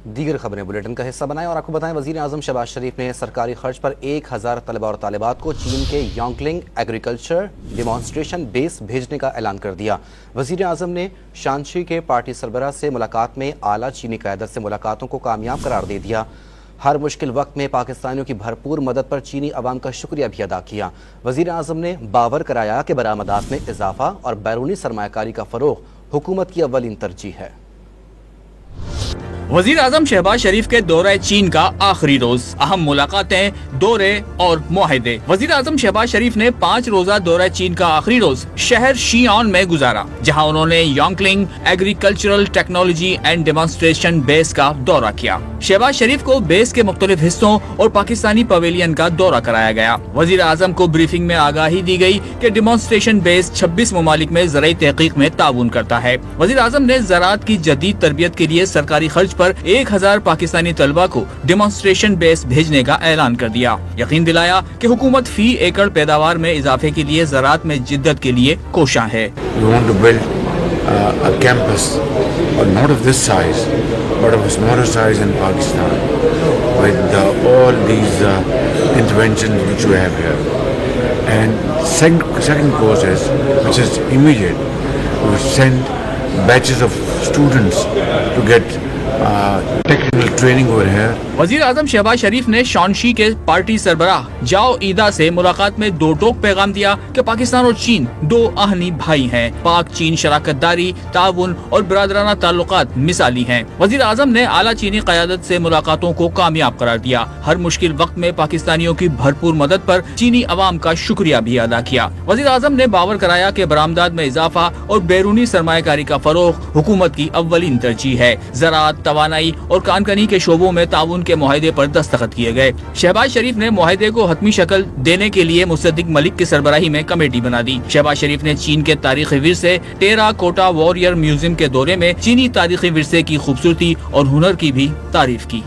دیگر خبریں بلیٹن کا حصہ بنائیں اور آپ کو بتائیں وزیر اعظم شہباز شریف نے سرکاری خرچ پر 1000 طلبہ اور طالبات کو چین کے یانگلنگ ایگریکلچر ڈیمانسٹریشن بیس بھیجنے کا اعلان کر دیا۔ وزیر اعظم نے شانشی کے پارٹی سربراہ سے ملاقات میں اعلیٰ چینی قیادت سے ملاقاتوں کو کامیاب قرار دے دیا۔ ہر مشکل وقت میں پاکستانیوں کی بھرپور مدد پر چینی عوام کا شکریہ بھی ادا کیا۔ وزیر اعظم نے باور کرایا کہ برآمدات میں اضافہ اور بیرونی سرمایہ کاری کا فروغ حکومت کی اولین ترجیح ہے۔ وزیر اعظم شہباز شریف کے دورہ چین کا آخری روز، اہم ملاقاتیں، دورے اور معاہدے۔ وزیر اعظم شہباز شریف نے 5 روزہ دورہ چین کا آخری روز شہر شیئون میں گزارا، جہاں انہوں نے یانگلنگ ایگریکلچرل ٹیکنالوجی اینڈ ڈیمانسٹریشن بیس کا دورہ کیا۔ شہباز شریف کو بیس کے مختلف حصوں اور پاکستانی پویلین کا دورہ کرایا گیا۔ وزیر اعظم کو بریفنگ میں آگاہی دی گئی کہ ڈیمانسٹریشن بیس 26 ممالک میں زرعی تحقیق میں تعاون کرتا ہے۔ وزیر اعظم نے زراعت کی جدید تربیت کے لیے سرکاری خرچ پر 1000 پاکستانی طلبہ کو ڈیمانسٹریشن بیس بھیجنے کا اعلان کر دیا۔ یقین دلایا کہ حکومت فی ایکڑ پیداوار میں اضافے کے لیے زراعت میں جدت کے لیے کوشاں ہے۔ A campus, but not of this size, but of a smaller size in Pakistan, with all these interventions which we have here. And second course is, which is immediate, we send batches of students to get technical training over here. وزیر اعظم شہباز شریف نے شانشی کے party سربراہ جاؤ ایدا سے ملاقات میں 2 ٹوک پیغام دیا کہ پاکستان اور چین 2 آہنی بھائی ہیں۔ پاک چین شراکت داری، تعاون اور برادرانہ تعلقات مثالی ہیں۔ وزیر اعظم نے اعلیٰ چینی قیادت سے ملاقاتوں کو کامیاب قرار دیا۔ ہر مشکل وقت میں پاکستانیوں کی بھرپور مدد پر چینی عوام کا شکریہ بھی ادا کیا۔ وزیر اعظم نے باور کرایا کہ برآمدات میں اضافہ اور بیرونی سرمایہ کاری کا فروغ حکومت کی اولین ترجیح ہے۔ زراعت، توانائی اور کانکنی کے شعبوں میں تعاون کے معاہدے پر دستخط کیے گئے۔ شہباز شریف نے معاہدے کو حتمی شکل دینے کے لیے مصدق ملک کی سربراہی میں کمیٹی بنا دی۔ شہباز شریف نے چین کے تاریخی ورثے ٹیرا کوٹا واریر میوزیم کے دورے میں چینی تاریخی ورثے کی خوبصورتی اور ہنر کی بھی تعریف کی۔